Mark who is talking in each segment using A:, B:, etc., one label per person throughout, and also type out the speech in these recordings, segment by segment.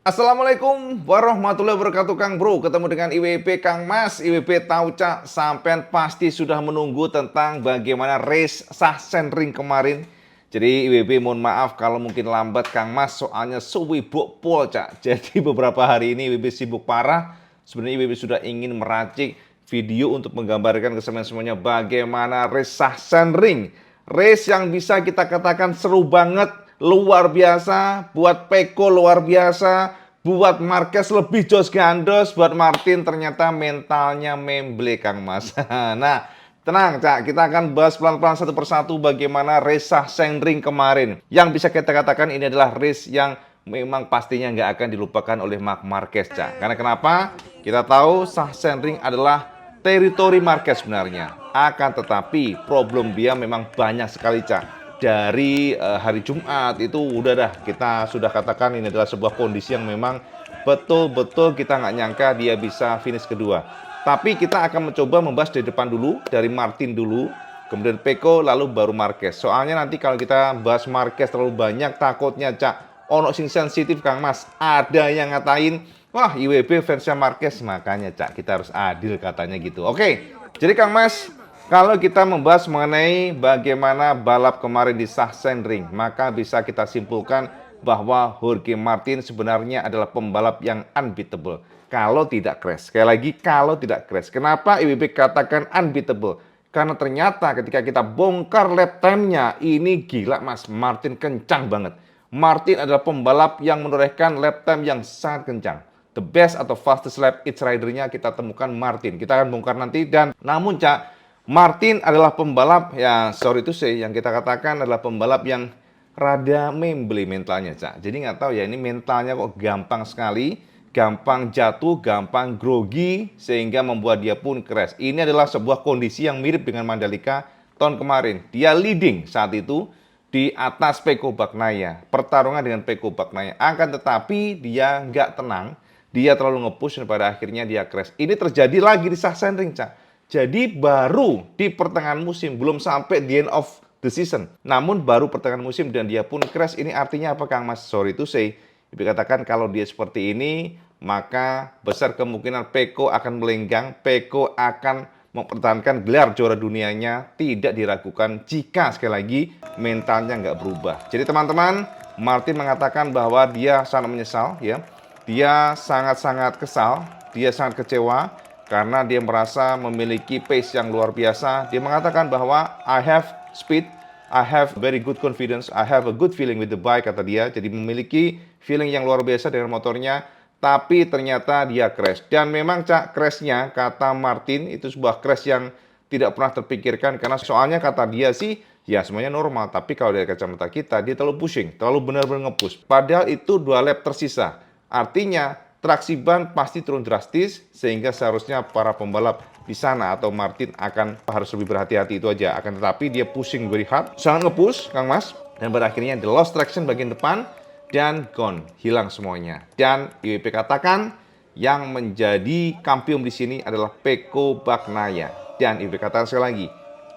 A: Assalamualaikum warahmatullahi wabarakatuh Kang Bro. Ketemu dengan IWP Kang Mas. IWP tahu Cak, sampean pasti sudah menunggu tentang bagaimana race Sachsenring kemarin. Jadi IWP mohon maaf kalau mungkin lambat Kang Mas, soalnya sibuk pol Cak. Jadi beberapa hari ini IWP sibuk parah. Sebenarnya IWP sudah ingin meracik video untuk menggambarkan ke semuanya bagaimana race Sachsenring. Race yang bisa kita katakan seru banget, luar biasa, buat Peko luar biasa, buat Marquez lebih jos gandos, buat Martin ternyata mentalnya memble Kang Mas. Nah, tenang Cak, kita akan bahas pelan-pelan satu persatu bagaimana race Sachsenring kemarin. Yang bisa kita katakan ini adalah race yang memang pastinya nggak akan dilupakan oleh Marc Marquez Cak. Karena kenapa? Kita tahu Sachsenring adalah teritori Marquez sebenarnya. Akan tetapi problem dia memang banyak sekali Cak. Dari hari Jumat itu udah dah kita sudah katakan ini adalah sebuah kondisi yang memang betul-betul kita nggak nyangka dia bisa finish kedua. Tapi kita akan mencoba membahas dari depan dulu, dari Martin dulu, kemudian Peko, lalu baru Marquez. Soalnya nanti kalau kita bahas Marquez terlalu banyak, takutnya Cak, ono sing sensitif Kang Mas. Ada yang ngatain, wah IWB fansnya Marquez, makanya Cak kita harus adil katanya gitu. Oke, jadi Kang Mas, kalau kita membahas mengenai bagaimana balap kemarin di Sachsenring, maka bisa kita simpulkan bahwa Jorge Martin sebenarnya adalah pembalap yang unbeatable. Kalau tidak crash. Sekali lagi, kalau tidak crash. Kenapa IWB katakan unbeatable? Karena ternyata ketika kita bongkar lap time-nya, ini gila Mas, Martin kencang banget. Martin adalah pembalap yang menorehkan lap time yang sangat kencang. The best atau fastest lap each rider-nya kita temukan Martin. Kita akan bongkar nanti. Dan namun Cak, Martin adalah pembalap ya, sorry to say, yang kita katakan adalah pembalap yang rada memble mentalnya Cak. Jadi nggak tahu ya, ini mentalnya kok gampang sekali, gampang jatuh, gampang grogi, sehingga membuat dia pun crash. Ini adalah sebuah kondisi yang mirip dengan Mandalika tahun kemarin. Dia leading saat itu di atas Peko Bagnaia, pertarungan dengan Peko Bagnaia. Akan tetapi dia nggak tenang, dia terlalu nge-push dan pada akhirnya dia crash. Ini terjadi lagi di Sachsenring Cak. Jadi baru di pertengahan musim, belum sampai the end of the season. Namun baru pertengahan musim dan dia pun crash. Ini artinya apa Kang Mas? Sorry to say. Dikatakan kalau dia seperti ini, maka besar kemungkinan Peko akan melenggang. Peko akan mempertahankan gelar juara dunianya, tidak diragukan jika sekali lagi mentalnya nggak berubah. Jadi teman-teman, Martin mengatakan bahwa dia sangat menyesal, ya. Dia sangat-sangat kesal, dia sangat kecewa karena dia merasa memiliki pace yang luar biasa. Dia mengatakan bahwa I have speed, I have very good confidence, I have a good feeling with the bike, kata dia. Jadi memiliki feeling yang luar biasa dengan motornya, tapi ternyata dia crash. Dan memang Cak, crashnya, kata Martin, itu sebuah crash yang tidak pernah terpikirkan. Karena soalnya kata dia sih, ya semuanya normal. Tapi kalau dari kacamata kita, dia terlalu pushing, terlalu benar-benar nge-push. Padahal itu 2 lap tersisa. Artinya, traksi ban pasti turun drastis, sehingga seharusnya para pembalap di sana atau Martin akan harus lebih berhati-hati, itu aja. Akan tetapi dia pushing very hard, sangat nge-push Kang Mas, dan pada akhirnya the lost traction bagian depan dan gone, hilang semuanya. Dan IWP katakan yang menjadi kampion di sini adalah Peko Bagnaia. Dan IWP katakan sekali lagi,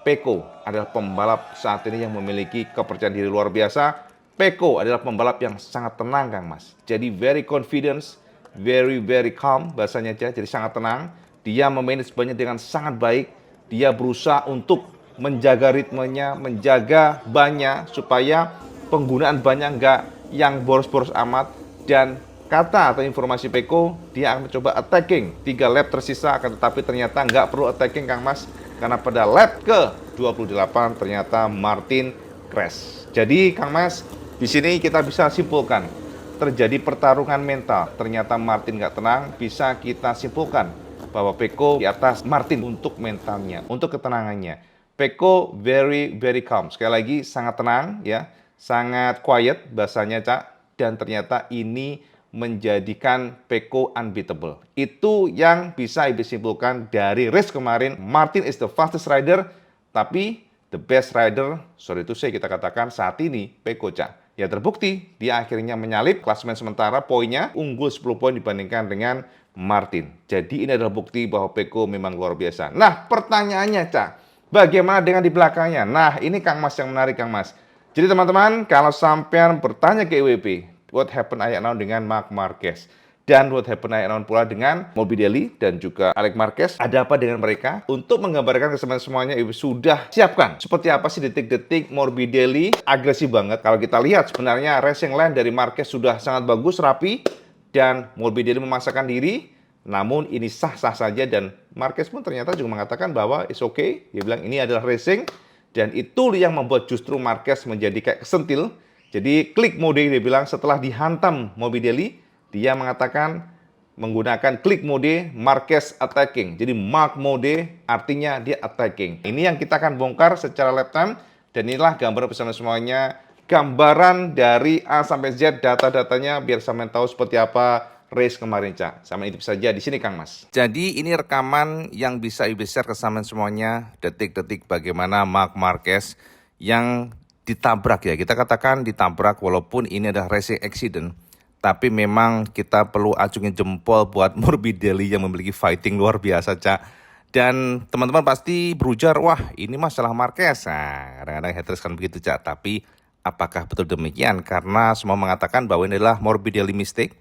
A: Peko adalah pembalap saat ini yang memiliki kepercayaan diri luar biasa. Peko adalah pembalap yang sangat tenang Kang Mas. Jadi very confidence, very calm bahasanya aja, jadi sangat tenang. Dia memanage bannya dengan sangat baik. Dia berusaha untuk menjaga ritmenya, menjaga bannya supaya penggunaan bannya enggak yang boros-boros amat. Dan kata atau informasi Peko, dia akan mencoba attacking 3 lap tersisa, akan tetapi ternyata nggak perlu attacking Kang Mas, karena pada lap ke 28 ternyata Martin crash. Jadi Kang Mas, di sini kita bisa simpulkan terjadi pertarungan mental. Ternyata Martin nggak tenang, bisa kita simpulkan bahwa Peko di atas Martin untuk mentalnya, untuk ketenangannya. Peko very calm. Sekali lagi sangat tenang ya, sangat quiet bahasanya Cak, dan ternyata ini menjadikan Peko unbeatable. Itu yang bisa disimpulkan dari race kemarin. Martin is the fastest rider, tapi the best rider, sorry to say kita katakan saat ini Peko Cak. Ya terbukti, dia akhirnya menyalip klasemen sementara, poinnya unggul 10 poin dibandingkan dengan Martin. Jadi ini adalah bukti bahwa Peko memang luar biasa. Nah pertanyaannya Cak, bagaimana dengan di belakangnya? Nah ini Kang Mas yang menarik Kang Mas. Jadi teman-teman, kalau sampean bertanya ke IWP, what happened ayat naon dengan Marc Marquez. Dan what happened ayat naon pula dengan Morbidelli dan juga Alex Marquez. Ada apa dengan mereka? Untuk menggambarkan ke semuanya, Ibu sudah siapkan. Seperti apa sih detik-detik Morbidelli agresif banget. Kalau kita lihat sebenarnya racing line dari Marquez sudah sangat bagus, rapi. Dan Morbidelli memaksakan diri. Namun ini sah-sah saja dan Marquez pun ternyata juga mengatakan bahwa it's okay. Dia bilang ini adalah racing. Dan itu yang membuat justru Marquez menjadi kayak kesentil. Jadi klik mode dia bilang setelah dihantam Morbidelli, dia mengatakan menggunakan klik mode Marquez attacking. Jadi mark mode artinya dia attacking. Ini yang kita akan bongkar secara lap time. Dan inilah gambar bersama semuanya. Gambaran dari A sampai Z data-datanya biar sampean tahu seperti apa race kemarin, Cak. Sama itu saja di sini, Kang Mas. Jadi ini rekaman yang bisa Ibu share ke sampean semuanya. Detik-detik bagaimana Marc Marquez yang ditabrak ya. Kita katakan ditabrak walaupun ini adalah racing accident. Tapi memang kita perlu acungin jempol buat Morbidelli yang memiliki fighting luar biasa, Cak. Dan teman-teman pasti berujar, wah ini masalah Marquez. Nah, kadang-kadang haters kan begitu, Cak. Tapi apakah betul demikian? Karena semua mengatakan bahwa ini adalah Morbidelli mistake.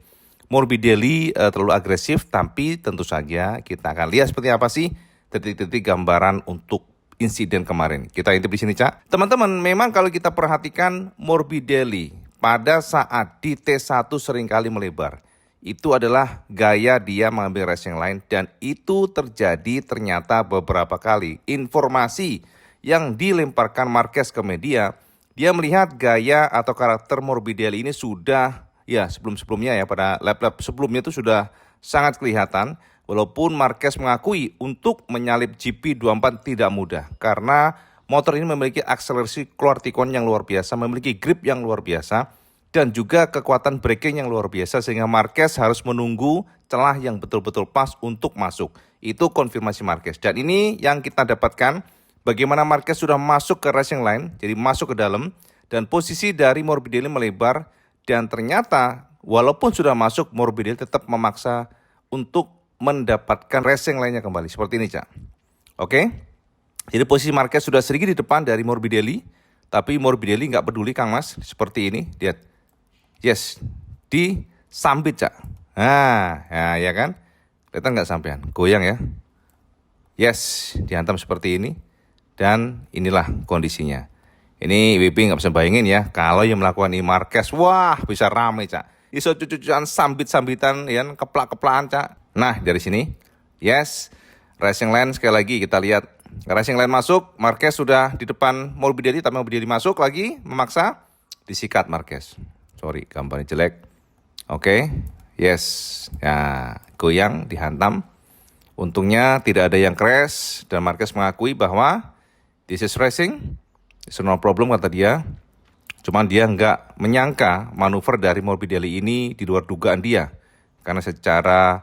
A: Morbidelli terlalu agresif, tapi tentu saja kita akan lihat seperti apa sih detik-detik gambaran untuk insiden kemarin. Kita intip di sini, Cak. Teman-teman, memang kalau kita perhatikan Morbidelli pada saat di T1 seringkali melebar. Itu adalah gaya dia mengambil racing line dan itu terjadi ternyata beberapa kali. Informasi yang dilemparkan Marquez ke media, dia melihat gaya atau karakter Morbidelli ini sudah ya sebelum-sebelumnya ya pada lap-lap sebelumnya itu sudah sangat kelihatan. Walaupun Marquez mengakui untuk menyalip GP24 tidak mudah karena motor ini memiliki akselerasi keluar tikon yang luar biasa, memiliki grip yang luar biasa, dan juga kekuatan braking yang luar biasa sehingga Marquez harus menunggu celah yang betul-betul pas untuk masuk. Itu konfirmasi Marquez. Dan ini yang kita dapatkan bagaimana Marquez sudah masuk ke racing line, jadi masuk ke dalam, dan posisi dari Morbidelli melebar, dan ternyata walaupun sudah masuk, Morbidelli tetap memaksa untuk mendapatkan racing line-nya kembali. Seperti ini, Cak. Oke? Jadi posisi Marquez sudah sedikit di depan dari Morbidelli, tapi Morbidelli nggak peduli, Kang Mas, seperti ini, lihat, yes, disambit, Cak. Nah, ya kan, kelihatan nggak sampean, goyang ya, yes, dihantam seperti ini, dan inilah kondisinya. Ini WP nggak bisa bayangin ya, kalau yang melakukan ini Marquez, wah bisa rame, Cak. Iso cucu-cucuan sambit-sambitan, ya, keplak-keplakan, Cak. Nah dari sini, yes, racing line sekali lagi kita lihat. Racing line masuk, Marquez sudah di depan Morbidelli, tapi Morbidelli masuk lagi, memaksa, disikat Marquez. Sorry, gambarnya jelek. Oke, yes, ya goyang, dihantam. Untungnya tidak ada yang crash, dan Marquez mengakui bahwa this is racing, it's no problem kata dia. Cuman dia nggak menyangka manuver dari Morbidelli ini di luar dugaan dia. Karena secara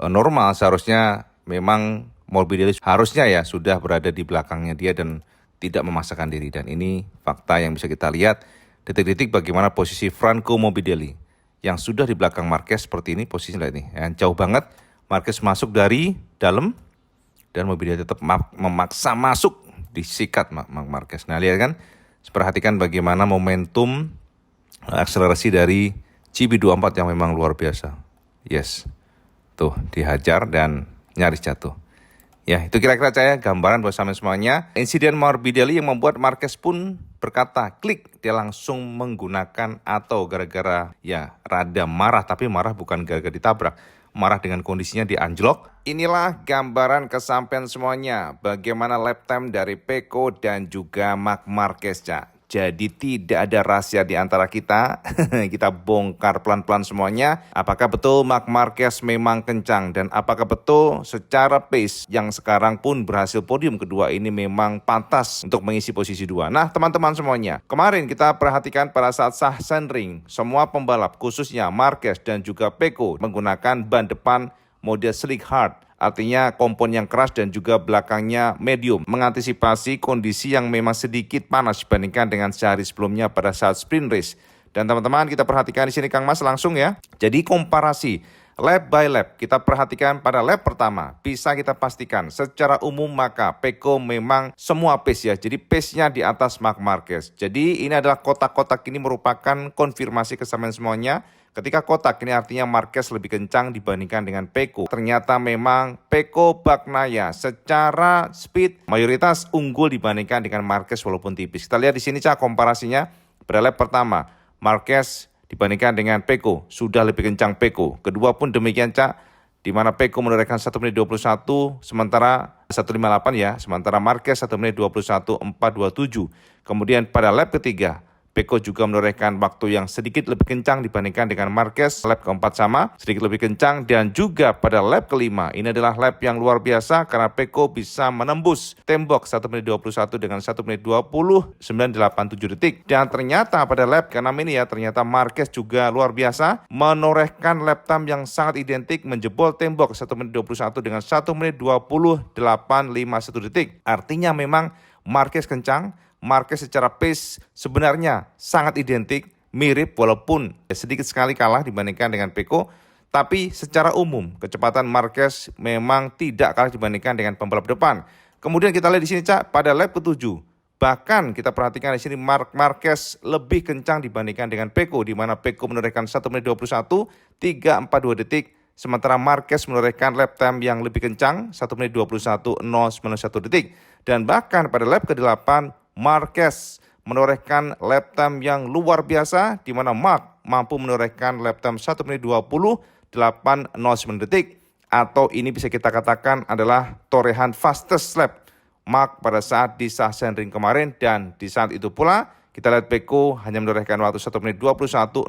A: normal seharusnya memang Morbidelli harusnya ya sudah berada di belakangnya dia dan tidak memaksakan diri. Dan ini fakta yang bisa kita lihat detik-detik bagaimana posisi Franco Morbidelli yang sudah di belakang Marquez seperti ini posisinya ini. Yang jauh banget Marquez masuk dari dalam dan Morbidelli tetap memaksa masuk, disikat Marquez. Nah lihat kan, perhatikan bagaimana momentum akselerasi dari GP24 yang memang luar biasa. Yes, tuh dihajar dan nyaris jatuh. Ya, itu kira-kira saya gambaran bersama semuanya. Insiden Morbidelli yang membuat Marquez pun berkata, klik, dia langsung menggunakan atau gara-gara ya rada marah, tapi marah bukan gara-gara ditabrak. Marah dengan kondisinya di anjlok. Inilah gambaran kesampaian semuanya. Bagaimana lap time dari Pecco dan juga Marc Marquez, Cak. Jadi tidak ada rahasia di antara kita. Kita bongkar pelan-pelan semuanya. Apakah betul Marc Marquez memang kencang? Dan apakah betul secara pace yang sekarang pun berhasil podium kedua ini memang pantas untuk mengisi posisi 2? Nah teman-teman semuanya, kemarin kita perhatikan pada saat Sachsenring, semua pembalap khususnya Marquez dan juga Pecco menggunakan ban depan mode slick hard. Artinya kompon yang keras dan juga belakangnya medium, mengantisipasi kondisi yang memang sedikit panas dibandingkan dengan sehari sebelumnya pada saat sprint race. Dan teman-teman kita perhatikan di sini Kang Mas langsung ya. Jadi komparasi Lap by lap, kita perhatikan pada lap pertama, bisa kita pastikan secara umum maka Pecco memang semua pace ya, jadi pace-nya di atas Marc Marquez. Jadi ini adalah kotak-kotak ini merupakan konfirmasi kesamaan semuanya. Ketika kotak ini artinya Marquez lebih kencang dibandingkan dengan Pecco. Ternyata memang Pecco Bagnaia secara speed mayoritas unggul dibandingkan dengan Marquez walaupun tipis. Kita lihat di sini Cak komparasinya pada lap pertama, Marquez dibandingkan dengan Pecco sudah lebih kencang Pecco. Kedua pun demikian Cak, di mana Pecco menorehkan 1 menit 21 sementara 158 ya, sementara Marquez 1 menit 21 427. Kemudian pada lap ketiga Pecco juga menorehkan waktu yang sedikit lebih kencang dibandingkan dengan Marquez. Lap keempat sama, sedikit lebih kencang. Dan juga pada lap kelima, ini adalah lap yang luar biasa karena Pecco bisa menembus tembok 1 menit 21 dengan 1 menit 20 987 detik. Dan ternyata pada lap ke-6 ini ya, ternyata Marquez juga luar biasa menorehkan lap time yang sangat identik, menjebol tembok 1 menit 21 dengan 1 menit 20 851 detik. Artinya memang Marquez kencang. Marquez secara pace sebenarnya sangat identik, mirip walaupun sedikit sekali kalah dibandingkan dengan Pecco. Tapi secara umum kecepatan Marquez memang tidak kalah dibandingkan dengan pembalap depan. Kemudian kita lihat di sini Cak pada lap ke-7. Bahkan kita perhatikan di sini Marc Marquez lebih kencang dibandingkan dengan Pecco, di mana Pecco menorehkan 1 menit 21 342 detik. Sementara Marquez menorehkan lap time yang lebih kencang 1 menit 21 091 detik. Dan bahkan pada lap ke-8 Marquez menorehkan lap time yang luar biasa, di mana Marc mampu menorehkan lap time 1 menit 20 809 detik. Atau ini bisa kita katakan adalah torehan fastest lap Marc pada saat di Sachsenring kemarin. Dan di saat itu pula kita lihat Pecco hanya menorehkan waktu 1 menit 21 055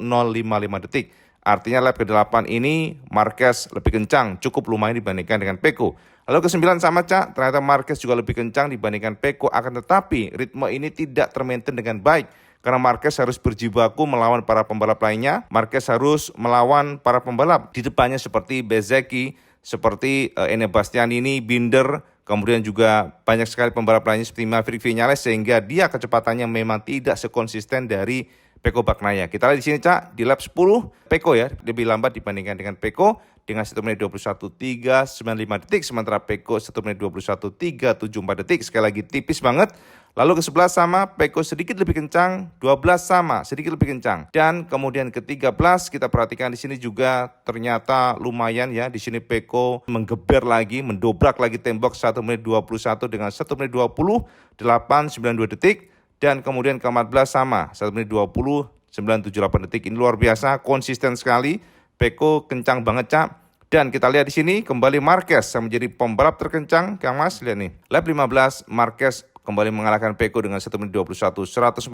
A: detik. Artinya lap ke-8 ini Marquez lebih kencang, cukup lumayan dibandingkan dengan Pecco. Lalu ke-9 sama Cak, ternyata Marquez juga lebih kencang dibandingkan Pecco, akan tetapi ritme ini tidak termaintain dengan baik. Karena Marquez harus berjibaku melawan para pembalap lainnya. Marquez harus melawan para pembalap di depannya seperti Bezzecchi, seperti Enea Bastianini, Binder, kemudian juga banyak sekali pembalap lainnya seperti Maverick Viñales, sehingga dia kecepatannya memang tidak sekonsisten dari Pecco Bagnaia. Kita lihat di sini Cak, di lap 10 Pecco ya lebih lambat dibandingkan dengan Pecco dengan 1 menit 21 395 detik, sementara Pecco 1 menit 21 374 detik. Sekali lagi tipis banget. Lalu ke-11 sama, Pecco sedikit lebih kencang, 12 sama, sedikit lebih kencang. Dan kemudian ke-13 kita perhatikan di sini juga ternyata lumayan ya. Di sini Pecco menggeber lagi, mendobrak lagi tembok 1 menit 21 dengan 1 menit 20 892 detik. Dan kemudian ke-14 sama, 1 menit 20 978 detik. Ini luar biasa, konsisten sekali. Pecco kencang banget Cak. Dan kita lihat di sini kembali Marquez yang menjadi pembalap terkencang. Kang Mas lihat nih. Lap 15 Marquez kembali mengalahkan Pecco dengan 1 menit 21 140.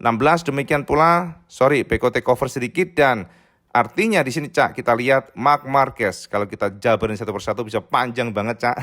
A: 16 demikian pula, Pecco take over sedikit. Dan artinya di sini Cak kita lihat Marc Marquez. Kalau kita jabarin satu persatu bisa panjang banget Cak.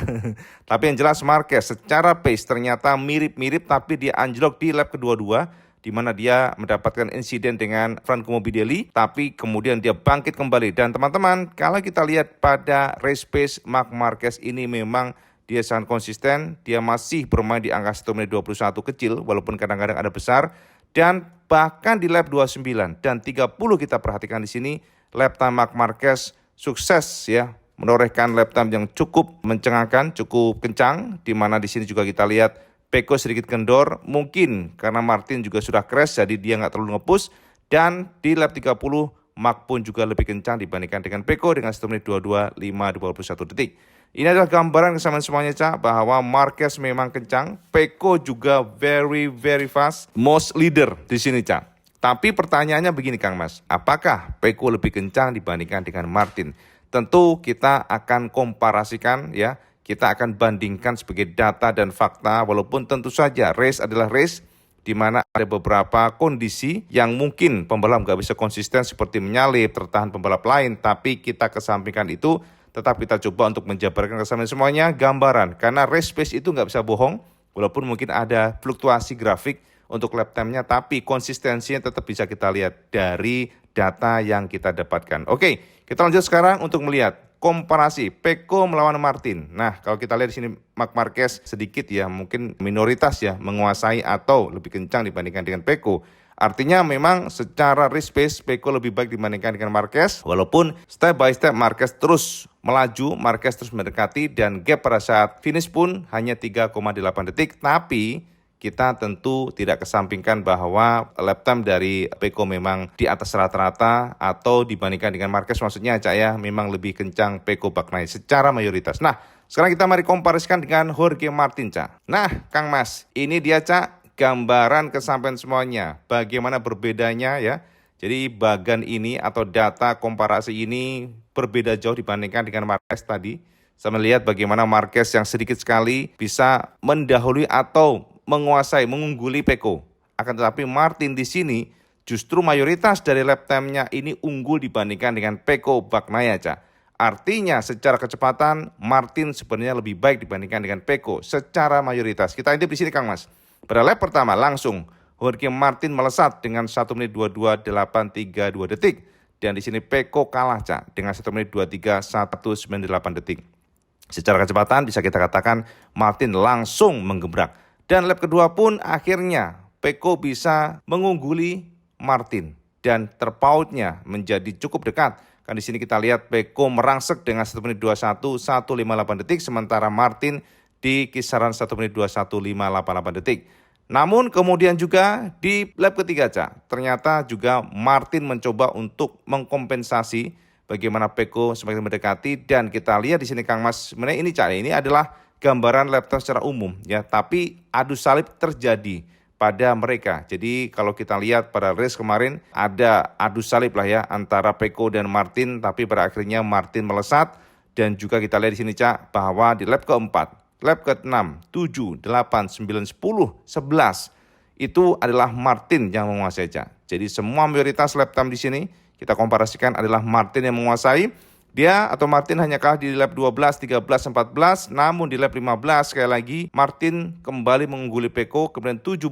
A: Tapi yang jelas Marquez secara pace ternyata mirip-mirip, tapi dia anjlok di lap kedua-dua, di mana dia mendapatkan insiden dengan Franco Morbidelli, tapi kemudian dia bangkit kembali. Dan teman-teman, kalau kita lihat pada race pace Marc Marquez ini memang dia sangat konsisten, dia masih bermain di angka 1 menit 21 kecil, walaupun kadang-kadang ada besar. Dan bahkan di lap 29 dan 30 kita perhatikan di sini, lap time Marc Marquez sukses ya, menorehkan lap time yang cukup mencengangkan, cukup kencang, di mana di sini juga kita lihat Pecco sedikit kendor, mungkin karena Martin juga sudah crash, jadi dia nggak terlalu nge-push. Dan di lap 30, Marc pun juga lebih kencang dibandingkan dengan Pecco dengan 1 menit 22 521 detik. Ini adalah gambaran kesamaan semuanya Cak, bahwa Marquez memang kencang, Pecco juga very fast, most leader di sini Cak. Tapi pertanyaannya begini Kang Mas, apakah Pecco lebih kencang dibandingkan dengan Martin? Tentu kita akan komparasikan ya, kita akan bandingkan sebagai data dan fakta, walaupun tentu saja race adalah race, di mana ada beberapa kondisi yang mungkin pembalap nggak bisa konsisten seperti menyalip, tertahan pembalap lain, tapi kita kesampingkan itu, tetap kita coba untuk menjabarkan kesamaan semuanya, gambaran, karena race pace itu nggak bisa bohong, walaupun mungkin ada fluktuasi grafik untuk lap time-nya, tapi konsistensinya tetap bisa kita lihat dari data yang kita dapatkan. Oke, kita lanjut sekarang untuk melihat komparasi Pecco melawan Martin. Nah, kalau kita lihat di sini Marc Marquez sedikit ya, mungkin minoritas ya menguasai atau lebih kencang dibandingkan dengan Pecco. Artinya memang secara risk base Peko lebih baik dibandingkan dengan Marquez. Walaupun step by step Marquez terus melaju, Marquez terus mendekati dan gap pada saat finish pun hanya 3,8 detik. Tapi kita tentu tidak kesampingkan bahwa lap time dari Peko memang di atas rata-rata atau dibandingkan dengan Marquez, maksudnya Cak ya, memang lebih kencang Peko Bagnaia secara mayoritas. Nah, sekarang kita mari komparasikan dengan Jorge Martin, Cak. Nah, Kang Mas, ini dia Cak gambaran kesampaian semuanya. Bagaimana berbedanya ya. Jadi bagan ini atau data komparasi ini berbeda jauh dibandingkan dengan Marquez tadi. Saya melihat bagaimana Marquez yang sedikit sekali bisa mendahului atau menguasai, mengungguli Peko. Akan tetapi Martin di sini justru mayoritas dari lap time-nya ini unggul dibandingkan dengan Peko Bagnaia, Cak. Artinya secara kecepatan Martin sebenarnya lebih baik dibandingkan dengan Peko secara mayoritas. Kita intip di sini Kang Mas. Pada lap pertama langsung Jorge Martin melesat dengan 1 menit 22.832 detik. Dan di sini Peko kalah Cak dengan 1 menit 23.198 detik. Secara kecepatan bisa kita katakan Martin langsung menggebrak. Dan lap kedua pun akhirnya Peko bisa mengungguli Martin. Dan terpautnya menjadi cukup dekat. Kan di sini kita lihat Peko merangsek dengan 1 menit 21.158 detik. Sementara Martin di kisaran 1 menit 21.588 detik. Namun kemudian juga di lap ketiga Cak, ternyata juga Martin mencoba untuk mengkompensasi bagaimana Peko semakin mendekati dan kita lihat di sini Kang Mas, sebenarnya ini Cak, ini adalah gambaran lap time secara umum ya, tapi adu salib terjadi pada mereka. Jadi kalau kita lihat pada race kemarin ada adu salib lah ya antara Peko dan Martin, tapi pada akhirnya Martin melesat dan juga kita lihat di sini Cak bahwa di lap keempat, lap ke-6, 7, 8, 9, 10, 11 itu adalah Martin yang menguasai Cak. Jadi semua mayoritas lap time di sini kita komparasikan adalah Martin yang menguasai. Dia atau Martin hanya kalah di lap 12, 13, 14. Namun di lap 15 sekali lagi Martin kembali mengungguli Peko. Kemudian 17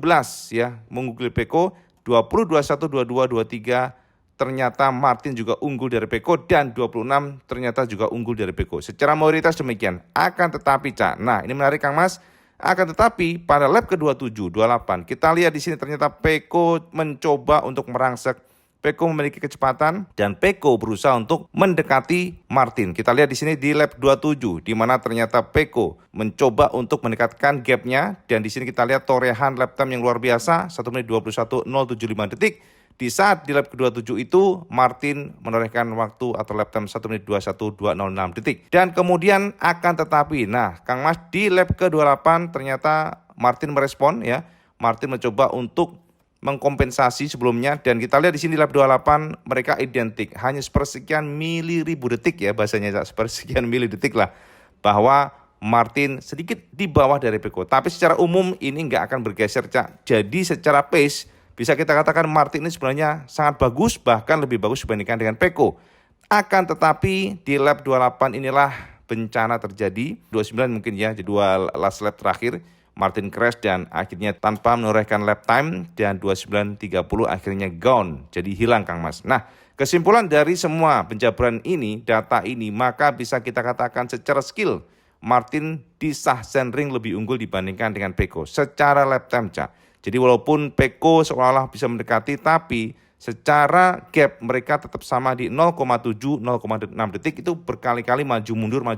A: ya mengungguli Peko 20, 21, 22, 23. Ternyata Martin juga unggul dari Peko dan 26 ternyata juga unggul dari Peko. Secara mayoritas demikian. Akan tetapi Cak, nah ini menarik Kang Mas. Akan tetapi pada lap ke-27, 28 kita lihat di sini ternyata Peko mencoba untuk merangsek. Peko memiliki kecepatan dan Peko berusaha untuk mendekati Martin. Kita lihat di sini di lap 27 di mana ternyata Peko mencoba untuk mendekatkan gapnya dan di sini kita lihat torehan lap time yang luar biasa 1 menit 21.075 detik. Di saat di lap ke-27 itu Martin menorehkan waktu atau lap time 1 menit 21.206 detik. Dan kemudian akan tetapi, nah Kang Mas di lap ke-28 ternyata Martin merespon ya. Martin mencoba untuk mengkompensasi sebelumnya dan kita lihat di sini lap 28 mereka identik hanya sepersekian ribu detik ya bahasanya sepersekian detik lah bahwa Martin sedikit di bawah dari Peko. Tapi secara umum ini nggak akan bergeser Cak. Jadi secara pace bisa kita katakan Martin ini sebenarnya sangat bagus bahkan lebih bagus dibandingkan dengan Peko. Akan tetapi di lap 28 inilah bencana terjadi. 29 mungkin ya dua last lap terakhir Martin crash dan akhirnya tanpa menorehkan lap time dan 29.30 akhirnya gone. Jadi hilang Kang Mas. Nah, kesimpulan dari semua penjabaran ini, data ini, maka bisa kita katakan secara skill Martin di Sachsenring lebih unggul dibandingkan dengan Peko secara lap time Cak. Jadi walaupun Peko seolah-olah bisa mendekati tapi secara gap mereka tetap sama di 0,7, 0,6 detik itu berkali-kali maju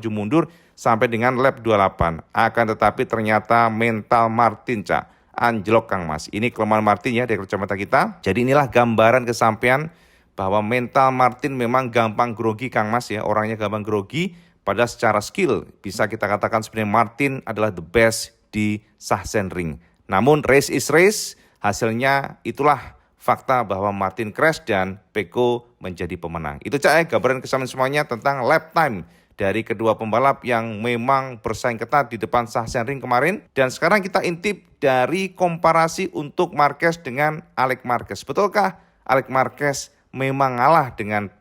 A: mundur sampai dengan lap 28. Akan tetapi ternyata mental Martin Cak anjlok Kang Mas. Ini kelemahan Martin ya dari kacamata kita. Jadi inilah gambaran kesampaian bahwa mental Martin memang gampang grogi Kang Mas ya. Orangnya gampang grogi pada secara skill bisa kita katakan sebenarnya Martin adalah the best di Sachsenring. Namun race is race, hasilnya itulah fakta bahwa Martin crash dan Peko menjadi pemenang. Itu Cak ya gambaran kesamaan semuanya tentang lap time dari kedua pembalap yang memang bersaing ketat di depan Sachsenring kemarin. Dan sekarang kita intip dari komparasi untuk Marquez dengan Alex Marquez. Betulkah Alex Marquez memang ngalah dengan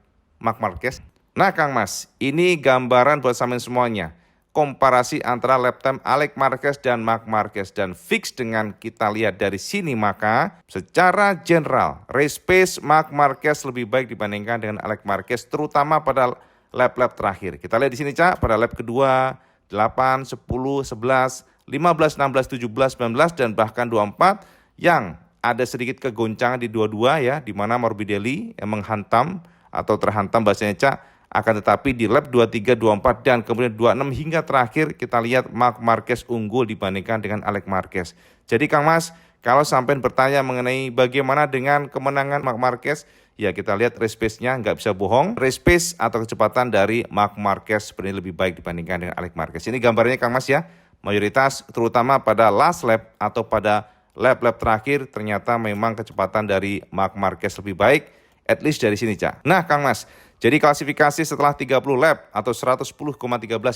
A: Marc Marquez? Nah Kang Mas, ini gambaran buat sampean semuanya. Komparasi antara lap time Alex Marquez dan Marc Marquez dan fix dengan kita lihat dari sini maka secara general race pace Marc Marquez lebih baik dibandingkan dengan Alex Marquez terutama pada lap-lap terakhir. Kita lihat di sini Cak pada lap kedua 8, 10, 11, 15, 16, 17, 19 dan bahkan 24 yang ada sedikit kegoncangan di dua-dua ya, di mana Morbidelli yang menghantam atau terhantam bahasanya Cak, akan tetapi di lap 23, 24 dan kemudian 26 hingga terakhir kita lihat Marc Marquez unggul dibandingkan dengan Alex Marquez. Jadi Kang Mas, kalau sampai bertanya mengenai bagaimana dengan kemenangan Marc Marquez, ya kita lihat race pace-nya nggak bisa bohong. Race pace atau kecepatan dari Marc Marquez sebenarnya lebih baik dibandingkan dengan Alex Marquez. Ini gambarnya Kang Mas ya, mayoritas terutama pada last lap atau pada lap-lap terakhir ternyata memang kecepatan dari Marc Marquez lebih baik, at least dari sini Cak. Nah Kang Mas, jadi klasifikasi setelah 30 lap atau 110,13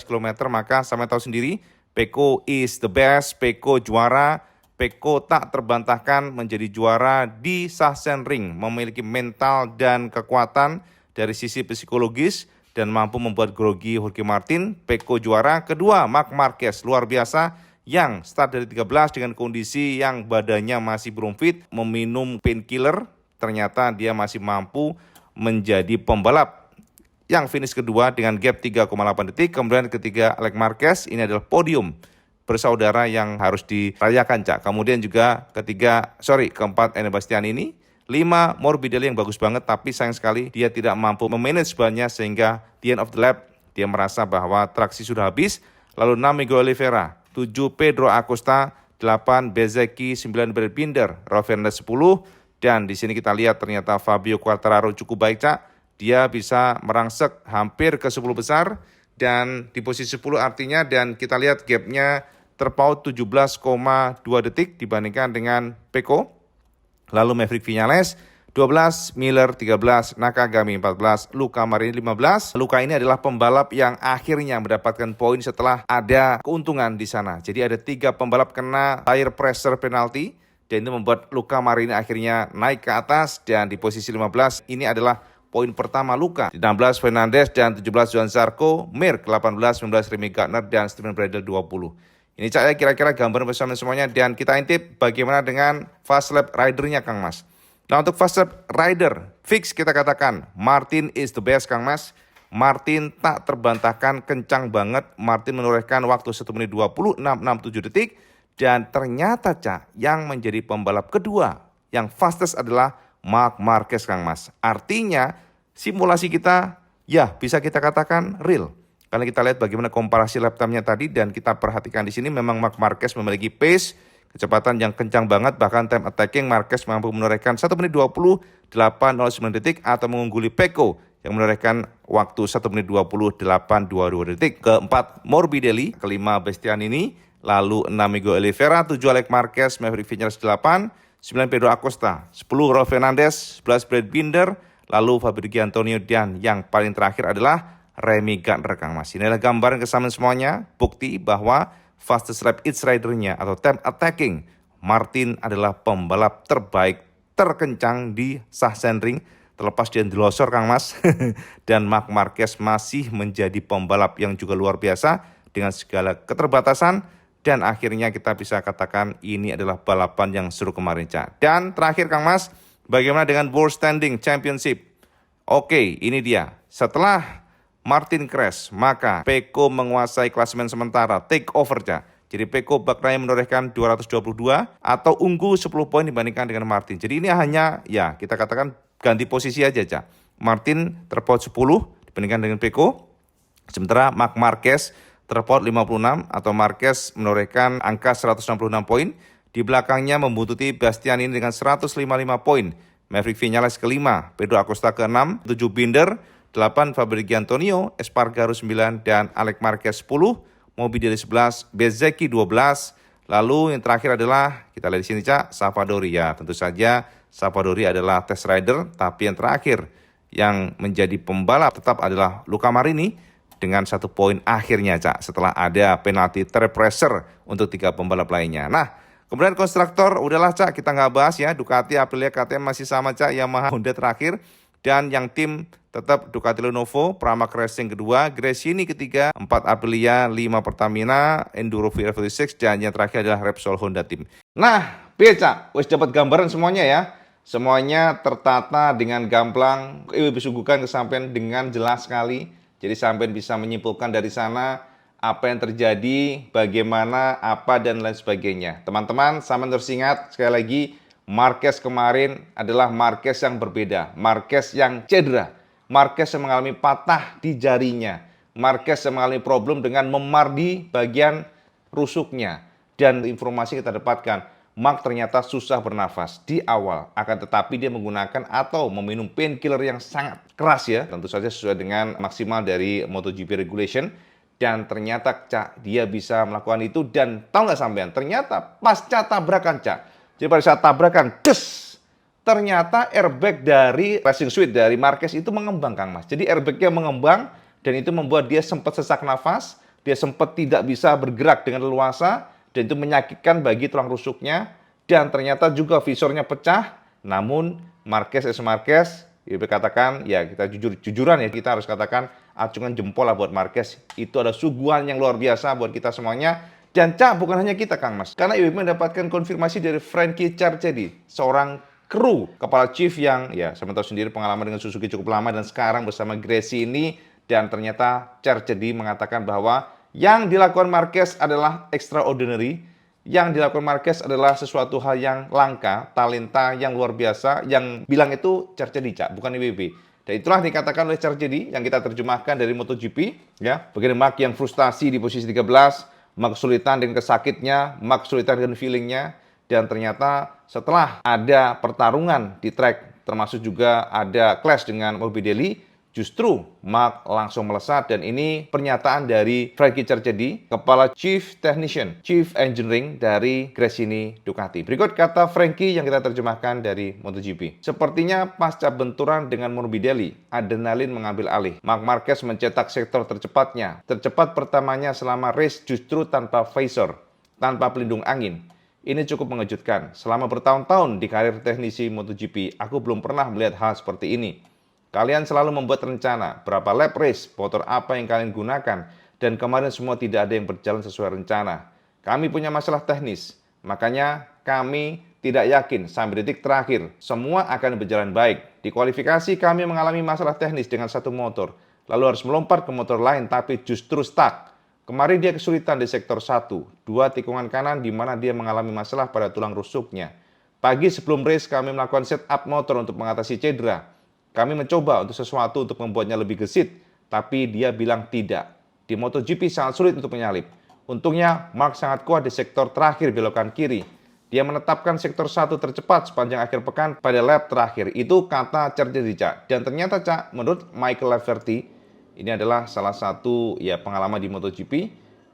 A: km maka sama tahu sendiri, Pecco is the best, Pecco juara, Pecco tak terbantahkan menjadi juara di Sachsenring, memiliki mental dan kekuatan dari sisi psikologis dan mampu membuat grogi Jorge Martin. Pecco juara. Kedua, Marc Marquez luar biasa yang start dari 13 dengan kondisi yang badannya masih belum fit, meminum painkiller, ternyata dia masih mampu menjadi pembalap yang finish kedua dengan gap 3,8 detik. Kemudian ketiga Alex Marquez, ini adalah podium bersaudara yang harus dirayakan Cak. Kemudian juga keempat Enea Bastianini. 5 Morbidelli yang bagus banget tapi sayang sekali dia tidak mampu memanage bannya sehingga di end of the lap dia merasa bahwa traksi sudah habis. Lalu 6 Miguel Oliveira, 7 Pedro Acosta, 8 Bezzecchi, 9 Brad Binder, Raul Fernandez 10. Dan di sini kita lihat ternyata Fabio Quartararo cukup baik Cak. Dia bisa merangsek hampir ke 10 besar dan di posisi 10 artinya, dan kita lihat gapnya terpaut 17,2 detik dibandingkan dengan Pecco. Lalu Maverick Viñales 12, Miller 13, Nakagami 14, Luca Marini 15. Luca ini adalah pembalap yang akhirnya mendapatkan poin setelah ada keuntungan di sana. Jadi ada 3 pembalap kena tire pressure penalty dan itu membuat Luca Marini akhirnya naik ke atas dan di posisi 15 ini adalah poin pertama Luca. 16 Fernandez dan 17 Johan Zarco, Mir 18, 19 Remy Gardner dan Steven Bradl 20. Ini Cak ya kira-kira gambar bersama semuanya dan kita intip bagaimana dengan fast lap ridernya Kang Mas. Nah untuk fast lap rider fix kita katakan Martin is the best Kang Mas. Martin tak terbantahkan, kencang banget. Martin menorehkan waktu 1 menit 26,67 detik. Dan ternyata Cak yang menjadi pembalap kedua yang fastest adalah Marc Marquez Kang Mas. Artinya simulasi kita ya bisa kita katakan real. Karena kita lihat bagaimana komparasi lap time-nya tadi dan kita perhatikan di sini memang Marc Marquez memiliki pace, kecepatan yang kencang banget, bahkan time attacking Marquez mampu menorehkan 1 menit 28,09 detik atau mengungguli Pecco yang menorehkan waktu 1 menit 28,22 detik. Keempat Morbidelli, kelima Bastianini, lalu 6 Miguel Oliveira, 7 Alex Marquez, Maverick Viñales 8, 9 Pedro Acosta, 10 Raul Fernandez, 11 Brad Binder, lalu Fabio Antonio dan yang paling terakhir adalah Remy Gardner Kang Mas. Ini adalah gambaran kesamaan semuanya, bukti bahwa fastest lap each ridernya atau time attacking Martin adalah pembalap terbaik, terkencang di Sachsenring, terlepas dia dilosor Kang Mas. Dan Marc Marquez masih menjadi pembalap yang juga luar biasa dengan segala keterbatasan. Dan akhirnya kita bisa katakan ini adalah balapan yang seru kemarin Cak. Dan terakhir Kang Mas, bagaimana dengan World Standing Championship? Oke, ini dia. Setelah Martin crash, maka Pecco menguasai klasemen sementara, take over Cak. Jadi Pecco bak raya menorehkan 222 atau unggul 10 poin dibandingkan dengan Martin. Jadi ini hanya ya kita katakan ganti posisi aja Cak. Martin terpaut 10 dibandingkan dengan Pecco. Sementara Marc Marquez terpaut 56 atau Marquez menorehkan angka 166 poin. Di belakangnya membuntuti Bastianini dengan 155 poin. Maverick Viñales kelima, Pedro Acosta ke-6, 7 Binder, 8 Fabio Antonio, Espargaro 9 dan Alex Marquez 10, Morbidelli 11, Bezzecchi 12. Lalu yang terakhir adalah kita lihat di sini Cak, Savadori ya. Tentu saja Savadori adalah test rider, tapi yang terakhir yang menjadi pembalap tetap adalah Luca Marini dengan 1 poin akhirnya Cak setelah ada penalti tire pressure untuk 3 pembalap lainnya. Nah, kemudian konstruktor udahlah Cak kita nggak bahas ya, Ducati, Aprilia, KTM masih sama Cak, Yamaha, Honda terakhir. Dan yang tim tetap Ducati Lenovo, Pramac Racing kedua, Gresini ketiga, 4 Aprilia, 5 Pertamina, Enduro VR46, dan yang terakhir adalah Repsol Honda Team. Nah, Cak, wis dapat gambaran semuanya ya. Semuanya tertata dengan gamblang, disuguhkan kesampaian dengan jelas sekali. Jadi sampai bisa menyimpulkan dari sana apa yang terjadi, bagaimana, apa, dan lain sebagainya. Teman-teman, sampai terus ingat sekali lagi, Marquez kemarin adalah Marquez yang berbeda, Marquez yang cedera, Marquez yang mengalami patah di jarinya, Marquez yang mengalami problem dengan memar di bagian rusuknya. Dan informasi kita dapatkan, Mark ternyata susah bernafas di awal, akan tetapi dia menggunakan atau meminum painkiller yang sangat keras ya, tentu saja sesuai dengan maksimal dari MotoGP regulation. Dan ternyata Cak, dia bisa melakukan itu, dan tahu nggak sampean, ternyata pasca tabrakan Cak, jadi pada saat tabrakan, ternyata airbag dari racing suit dari Marquez itu mengembang Kang Mas. Jadi airbagnya mengembang dan itu membuat dia sempat sesak nafas, dia sempat tidak bisa bergerak dengan leluasa, dan itu menyakitkan bagi tulang rusuknya, dan ternyata juga visornya pecah. Namun Marquez katakan, ya kita jujuran ya, kita harus katakan acungan jempol lah buat Marquez. Itu ada suguhan yang luar biasa buat kita semuanya. Dan Cak, bukan hanya kita Kang Mas, karena IWB mendapatkan konfirmasi dari Frankie Charchedi, seorang kru kepala chief yang ya sama tahu sendiri pengalaman dengan Suzuki cukup lama dan sekarang bersama Gresini. Dan ternyata Charchedi mengatakan bahwa yang dilakukan Marquez adalah extraordinary, yang dilakukan Marquez adalah sesuatu hal yang langka, talenta yang luar biasa, yang bilang itu Charchedi Cak, bukan IWB. Dan itulah dikatakan oleh Charchedi yang kita terjemahkan dari MotoGP, ya. Bagian Mark yang frustasi di posisi 13, Mark kesulitan dengan kesakitnya, Mark kesulitan dengan feelingnya, dan ternyata setelah ada pertarungan di track, termasuk juga ada clash dengan Morbidelli, justru Mark langsung melesat. Dan ini pernyataan dari Frankie Charchedi, kepala Chief Technician, Chief Engineering dari Gresini Ducati. Berikut kata Frankie yang kita terjemahkan dari MotoGP. Sepertinya pasca benturan dengan Morbidelli, adrenalin mengambil alih. Marc Marquez mencetak sektor tercepatnya. Tercepat pertamanya selama race justru tanpa visor, tanpa pelindung angin. Ini cukup mengejutkan. Selama bertahun-tahun di karir teknisi MotoGP, aku belum pernah melihat hal seperti ini. Kalian selalu membuat rencana, berapa lap race, motor apa yang kalian gunakan, dan kemarin semua tidak ada yang berjalan sesuai rencana. Kami punya masalah teknis, makanya kami tidak yakin sampai detik terakhir semua akan berjalan baik. Di kualifikasi kami mengalami masalah teknis dengan satu motor, lalu harus melompat ke motor lain tapi justru stuck. Kemarin dia kesulitan di sektor 1, 2 tikungan kanan di mana dia mengalami masalah pada tulang rusuknya. Pagi sebelum race kami melakukan setup motor untuk mengatasi cedera. Kami mencoba untuk sesuatu untuk membuatnya lebih gesit, tapi dia bilang tidak. Di MotoGP sangat sulit untuk menyalip. Untungnya, Mark sangat kuat di sektor terakhir belokan kiri. Dia menetapkan sektor 1 tercepat sepanjang akhir pekan pada lap terakhir. Itu kata Charchedi Cak. Dan ternyata Cak, menurut Michael Laverty, ini adalah salah satu ya pengalaman di MotoGP.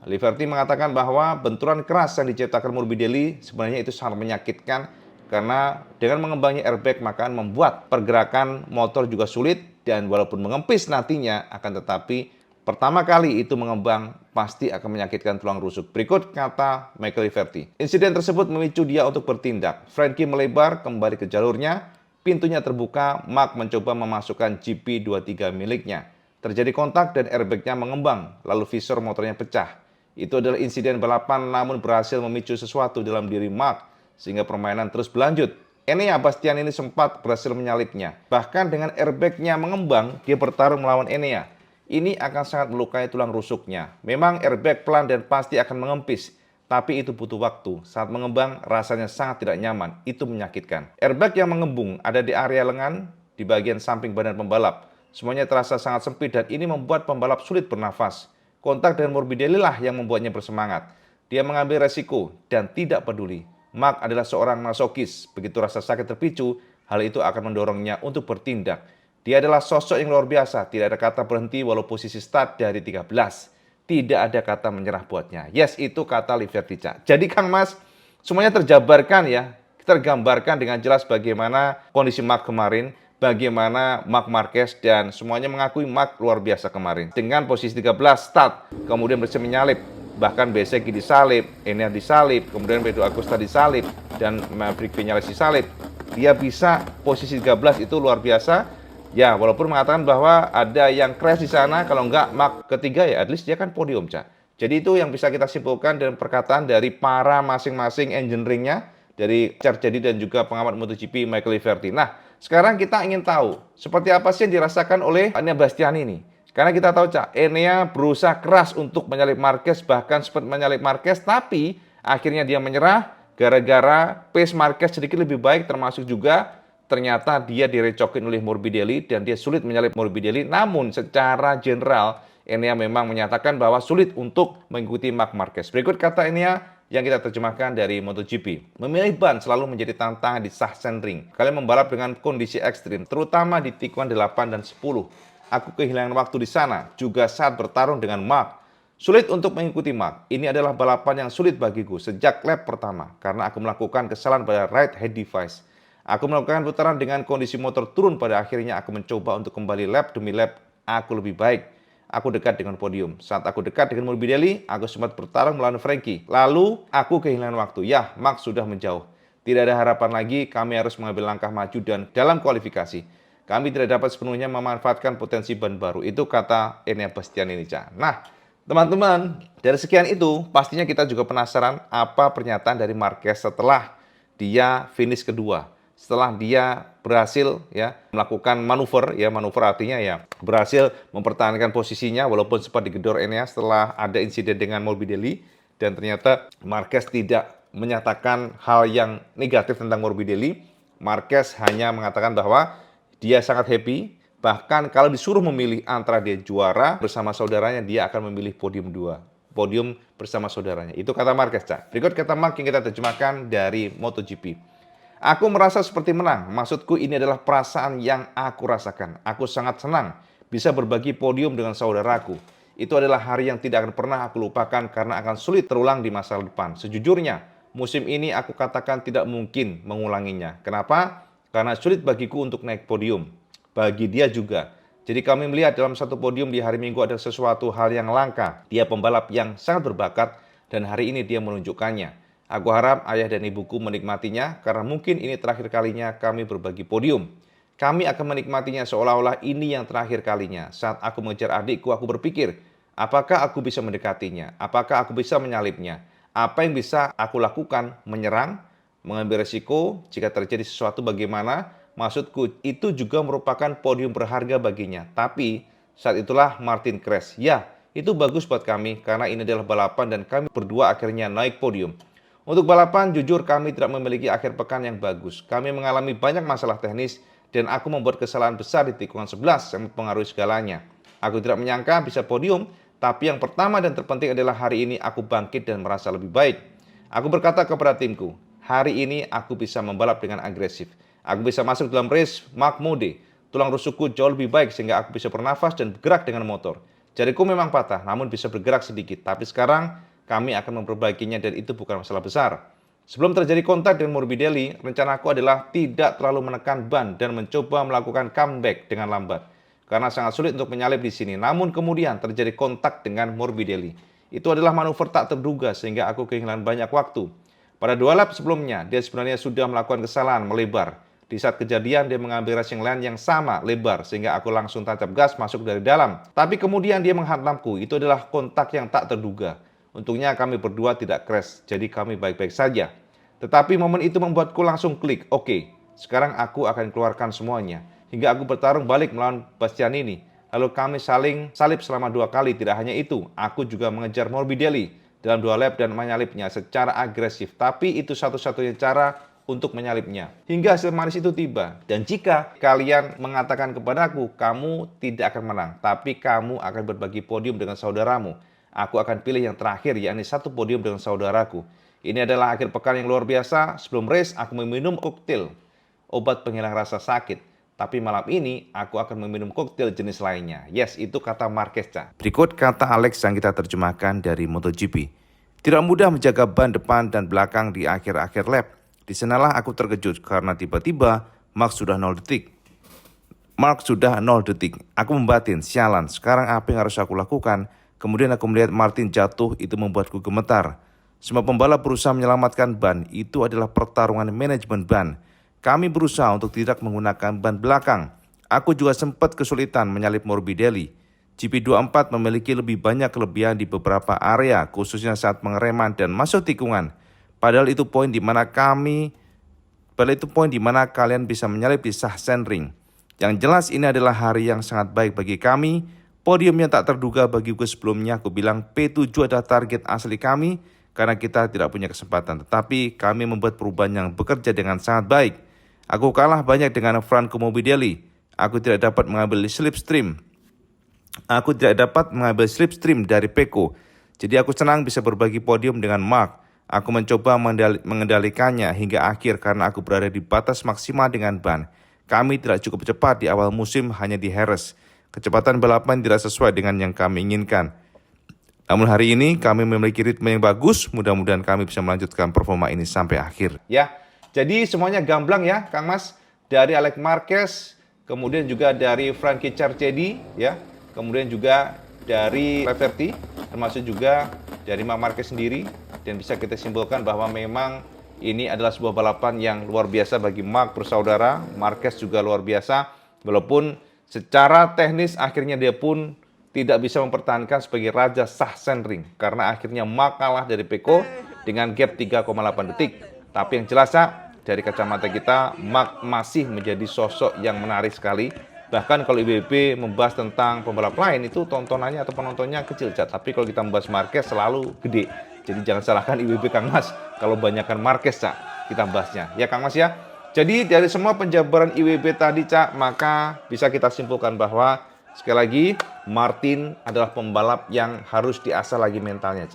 A: Laverty mengatakan bahwa benturan keras yang diciptakan Morbidelli sebenarnya itu sangat menyakitkan. Karena dengan mengembangnya airbag maka membuat pergerakan motor juga sulit, dan walaupun mengempis nantinya akan tetapi pertama kali itu mengembang pasti akan menyakitkan tulang rusuk. Berikut kata Michael Laverty. Insiden tersebut memicu dia untuk bertindak. Frankie melebar kembali ke jalurnya, pintunya terbuka, Mark mencoba memasukkan GP23 miliknya. Terjadi kontak dan airbagnya mengembang, lalu visor motornya pecah. Itu adalah insiden balapan namun berhasil memicu sesuatu dalam diri Mark, sehingga permainan terus berlanjut. Enea Bastian ini sempat berhasil menyalipnya. Bahkan dengan airbagnya mengembang, dia bertarung melawan Enea. Ini akan sangat melukai tulang rusuknya. Memang airbag pelan dan pasti akan mengempis, tapi itu butuh waktu. Saat mengembang, rasanya sangat tidak nyaman. Itu menyakitkan. Airbag yang mengembung ada di area lengan, di bagian samping badan pembalap. Semuanya terasa sangat sempit dan ini membuat pembalap sulit bernafas. Kontak dengan Morbidelli lah yang membuatnya bersemangat. Dia mengambil resiko dan tidak peduli. Mark adalah seorang masokis. Begitu rasa sakit terpicu, hal itu akan mendorongnya untuk bertindak. Dia adalah sosok yang luar biasa. Tidak ada kata berhenti walau posisi start dari 13. Tidak ada kata menyerah buatnya. Yes, itu kata Laverty Cak. Jadi Kang Mas, semuanya terjabarkan ya. Tergambarkan dengan jelas bagaimana kondisi Mark kemarin, bagaimana Marc Marquez, dan semuanya mengakui Mark luar biasa kemarin. Dengan posisi 13 start, kemudian berhasil menyalip. Bahkan Bezzecchi disalip, Enea disalip, kemudian Pedro Acosta disalip, dan Maverick Viñales disalip. Dia bisa posisi 13 itu luar biasa. Ya, walaupun mengatakan bahwa ada yang crash di sana, kalau enggak Mark ketiga ya, at least dia kan podium, Cak. Jadi itu yang bisa kita simpulkan dari perkataan dari para masing-masing engineeringnya, dari Charchedi dan juga pengamat MotoGP Michael Laverty. Nah, sekarang kita ingin tahu seperti apa sih yang dirasakan oleh Enea Bastian ini. Karena kita tahu Cak, Enea berusaha keras untuk menyalip Marquez, bahkan sempat menyalip Marquez, tapi akhirnya dia menyerah gara-gara pace Marquez sedikit lebih baik, termasuk juga ternyata dia direcokin oleh Morbidelli dan dia sulit menyalip Morbidelli. Namun secara general Enea memang menyatakan bahwa sulit untuk mengikuti Marc Marquez. Berikut kata Enea yang kita terjemahkan dari MotoGP. Memilih ban selalu menjadi tantangan di Sachsenring. Kalian membalap dengan kondisi ekstrim, terutama di tikungan 8 dan 10. Aku kehilangan waktu di sana, juga saat bertarung dengan Marc. Sulit untuk mengikuti Marc. Ini adalah balapan yang sulit bagiku sejak lap pertama karena aku melakukan kesalahan pada right head device. Aku melakukan putaran dengan kondisi motor turun, pada akhirnya aku mencoba untuk kembali lap demi lap. Aku lebih baik. Aku dekat dengan podium. Saat aku dekat dengan Morbidelli, aku sempat bertarung melawan Frankie. Lalu aku kehilangan waktu. Ya, Marc sudah menjauh. Tidak ada harapan lagi, kami harus mengambil langkah maju dan dalam kualifikasi kami tidak dapat sepenuhnya memanfaatkan potensi ban baru. Itu kata Enea Bastianini. Nah, teman-teman, dari sekian itu, pastinya kita juga penasaran apa pernyataan dari Marquez setelah dia finish kedua. Setelah dia berhasil melakukan manuver, manuver artinya berhasil mempertahankan posisinya walaupun sempat digedor Enea setelah ada insiden dengan Morbidelli, dan ternyata Marquez tidak menyatakan hal yang negatif tentang Morbidelli. Marquez hanya mengatakan bahwa dia sangat happy. Bahkan kalau disuruh memilih antara dia juara bersama saudaranya, dia akan memilih podium 2. Podium bersama saudaranya. Itu kata Marquez, Berikut kata Marc yang kita terjemahkan dari MotoGP. Aku merasa seperti menang. Maksudku ini adalah perasaan yang aku rasakan. Aku sangat senang bisa berbagi podium dengan saudaraku. Itu adalah hari yang tidak akan pernah aku lupakan karena akan sulit terulang di masa depan. Sejujurnya, musim ini aku katakan tidak mungkin mengulanginya. Kenapa? Karena sulit bagiku untuk naik podium. Bagi dia juga. Jadi kami melihat dalam satu podium di hari Minggu ada sesuatu hal yang langka. Dia pembalap yang sangat berbakat dan hari ini dia menunjukkannya. Aku harap ayah dan ibuku menikmatinya karena mungkin ini terakhir kalinya kami berbagi podium. Kami akan menikmatinya seolah-olah ini yang terakhir kalinya. Saat aku mengejar adikku, aku berpikir, apakah aku bisa mendekatinya? Apakah aku bisa menyalipnya? Apa yang bisa aku lakukan? Menyerang? Mengambil resiko, jika terjadi sesuatu bagaimana? Maksudku, itu juga merupakan podium berharga baginya. Tapi saat itulah Martin crash. Ya, itu bagus buat kami karena ini adalah balapan dan kami berdua akhirnya naik podium. Untuk balapan, jujur kami tidak memiliki akhir pekan yang bagus. Kami mengalami banyak masalah teknis dan aku membuat kesalahan besar di tikungan 11 yang mempengaruhi segalanya. Aku tidak menyangka bisa podium, tapi yang pertama dan terpenting adalah hari ini aku bangkit dan merasa lebih baik. Aku berkata kepada timku, hari ini aku bisa membalap dengan agresif. Aku bisa masuk dalam race Marc Mode. Tulang rusukku jauh lebih baik sehingga aku bisa bernafas dan bergerak dengan motor. Jariku memang patah, namun bisa bergerak sedikit. Tapi sekarang kami akan memperbaikinya dan itu bukan masalah besar. Sebelum terjadi kontak dengan Morbidelli, rencanaku adalah tidak terlalu menekan ban dan mencoba melakukan comeback dengan lambat. Karena sangat sulit untuk menyalip di sini. Namun kemudian terjadi kontak dengan Morbidelli. Itu adalah manuver tak terduga sehingga aku kehilangan banyak waktu. Pada 2 lap sebelumnya, dia sebenarnya sudah melakukan kesalahan melebar. Di saat kejadian, dia mengambil racing line yang sama, lebar, sehingga aku langsung tancap gas masuk dari dalam. Tapi kemudian dia menghantamku, itu adalah kontak yang tak terduga. Untungnya kami berdua tidak crash, jadi kami baik-baik saja. Tetapi momen itu membuatku langsung klik, oke, sekarang aku akan keluarkan semuanya. Hingga aku bertarung balik melawan Bastianini. Lalu kami saling salip selama 2 kali, tidak hanya itu, aku juga mengejar Morbidelli dalam 2 lap dan menyalipnya secara agresif. Tapi itu satu-satunya cara untuk menyalipnya. Hingga hasil manis itu tiba. Dan jika kalian mengatakan kepadaku, kamu tidak akan menang, tapi kamu akan berbagi podium dengan saudaramu. Aku akan pilih yang terakhir, yakni satu podium dengan saudaraku. Ini adalah akhir pekan yang luar biasa. Sebelum race, aku meminum koktail, obat penghilang rasa sakit. Tapi malam ini, aku akan meminum koktail jenis lainnya. Yes, itu kata Marquez. Berikut kata Alex yang kita terjemahkan dari MotoGP. Tidak mudah menjaga ban depan dan belakang di akhir-akhir lap. Di sanalah aku terkejut karena tiba-tiba Marc sudah 0 detik. Aku membatin, sialan, sekarang apa yang harus aku lakukan? Kemudian aku melihat Martin jatuh, itu membuatku gemetar. Semua pembalap berusaha menyelamatkan ban, itu adalah pertarungan manajemen ban. Kami berusaha untuk tidak menggunakan ban belakang. Aku juga sempat kesulitan menyalip Morbidelli. GP24 memiliki lebih banyak kelebihan di beberapa area, khususnya saat pengereman dan masuk tikungan. Padahal itu poin di mana kalian bisa menyalip di Sachsenring. Yang jelas ini adalah hari yang sangat baik bagi kami. Podium yang tak terduga bagiku sebelumnya. Aku bilang P7 adalah target asli kami. karena kita tidak punya kesempatan. Tetapi kami membuat perubahan yang bekerja dengan sangat baik. Aku kalah banyak dengan Franco Morbidelli. Aku tidak dapat mengambil slipstream. Dari Pecco. Jadi aku senang bisa berbagi podium dengan Mark. Aku mencoba mengendalikannya hingga akhir karena aku berada di batas maksimal dengan ban. Kami tidak cukup cepat di awal musim hanya di Harris. Kecepatan balapan tidak sesuai dengan yang kami inginkan. Namun hari ini kami memiliki ritme yang bagus, mudah-mudahan kami bisa melanjutkan performa ini sampai akhir. Ya, jadi semuanya gamblang ya Kang Mas. Dari Alex Marquez, kemudian juga dari Frankie Carcedi, ya, kemudian juga dari Leverty, termasuk juga dari Marc Marquez sendiri. Dan bisa kita simpulkan bahwa memang ini adalah sebuah balapan yang luar biasa bagi Marc bersaudara. Marquez juga luar biasa, walaupun secara teknis akhirnya dia pun tidak bisa mempertahankan sebagai raja Sachsenring. Karena akhirnya Marc kalah dari Pecco dengan gap 3,8 detik. Tapi yang jelas dari kacamata kita, Marc masih menjadi sosok yang menarik sekali. Bahkan kalau IWB membahas tentang pembalap lain itu tontonannya atau penontonnya kecil, tapi kalau kita membahas Marquez selalu gede. Jadi jangan salahkan IWB Kang Mas kalau banyakkan Marquez kita bahasnya. Ya Kang Mas ya. Jadi dari semua penjabaran IWB tadi maka bisa kita simpulkan bahwa sekali lagi Martin adalah pembalap yang harus diasah lagi mentalnya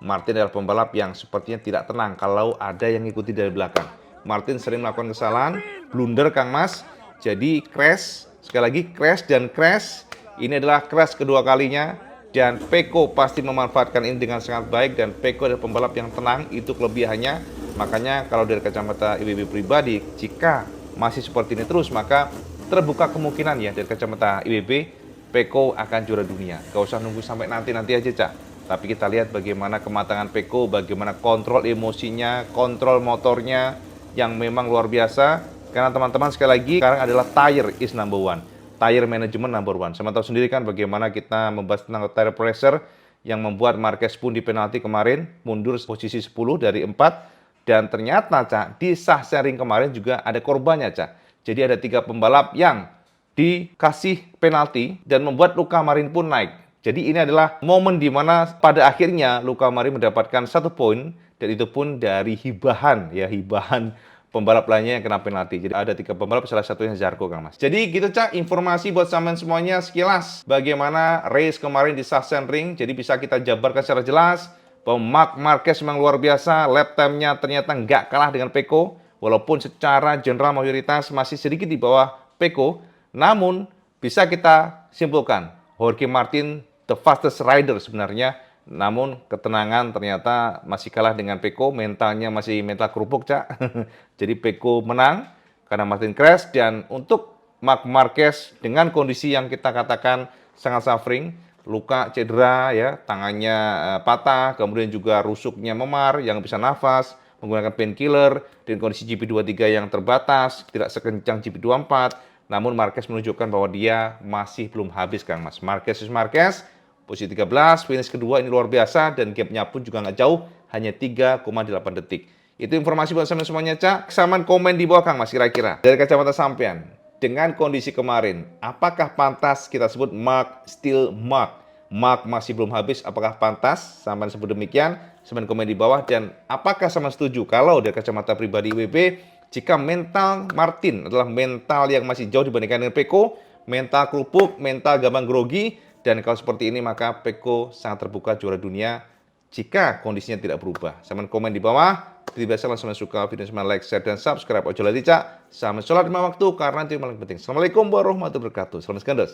A: Martin adalah pembalap yang sepertinya tidak tenang kalau ada yang ngikuti dari belakang. Martin sering melakukan kesalahan, blunder Kang Mas. Jadi crash. Sekali lagi crash dan crash. Ini adalah crash kedua kalinya. Dan Pecco pasti memanfaatkan ini dengan sangat baik. Dan Pecco adalah pembalap yang tenang. Itu kelebihannya. Makanya kalau dari kacamata IWB pribadi, jika masih seperti ini terus, maka terbuka kemungkinan ya dari kacamata IWB, Pecco akan juara dunia. Gak usah nunggu sampai nanti aja Tapi kita lihat bagaimana kematangan Pecco, bagaimana kontrol emosinya, kontrol motornya yang memang luar biasa. Karena teman-teman sekali lagi sekarang adalah tire is number one. Tire management number one. Sama tahu sendiri kan bagaimana kita membahas tentang tire pressure yang membuat Marquez pun di penalti kemarin mundur posisi 10 dari 4. Dan ternyata di Sachsenring kemarin juga ada korbannya Jadi ada 3 pembalap yang dikasih penalti dan membuat Luca Marin pun naik. Jadi ini adalah momen di mana pada akhirnya Luca Marin mendapatkan 1 poin dan itu pun dari hibahan pembalap lainnya yang kena penalti. Jadi ada 3 pembalap, salah satunya Zarco Kang Mas. Jadi gitu informasi buat sampean semuanya sekilas bagaimana race kemarin di Sachsenring. Jadi bisa kita jabarkan secara jelas bahwa Marc Marquez memang luar biasa. Lap time-nya ternyata nggak kalah dengan Pecco. Walaupun secara general mayoritas masih sedikit di bawah Pecco. Namun bisa kita simpulkan Jorge Martin the fastest rider sebenarnya. Namun ketenangan ternyata masih kalah dengan Pecco, mentalnya masih mental kerupuk Jadi Pecco menang karena Martin crash. Dan untuk Marc Marquez dengan kondisi yang kita katakan sangat suffering, luka cedera ya, tangannya patah, kemudian juga rusuknya memar, yang bisa nafas, menggunakan painkiller, dan kondisi GP23 yang terbatas, tidak sekencang GP24. Namun Marquez menunjukkan bahwa dia masih belum habis Kang Mas. Marquez posisi 13, finish kedua ini luar biasa dan gapnya pun juga nggak jauh, hanya 3,8 detik. Itu informasi buat sampean semuanya Saman komen di bawah Kang Mas kira-kira dari kacamata sampean dengan kondisi kemarin, apakah pantas kita sebut Marc still Marc? Marc masih belum habis, apakah pantas? Sampean sebut demikian, sampean komen di bawah. Dan apakah sampean setuju kalau dari kacamata pribadi IWB jika mental Martin adalah mental yang masih jauh dibandingkan dengan Pecco, mental kerupuk, mental gampang grogi. Dan kalau seperti ini maka Pecco sangat terbuka juara dunia jika kondisinya tidak berubah. Sampean komen di bawah. Seperti biasa langsung suka video sama like, share, dan subscribe. Ojo lali sampean sholat 5 waktu karena itu yang paling penting. Assalamualaikum warahmatullahi wabarakatuh. Salam sekandos.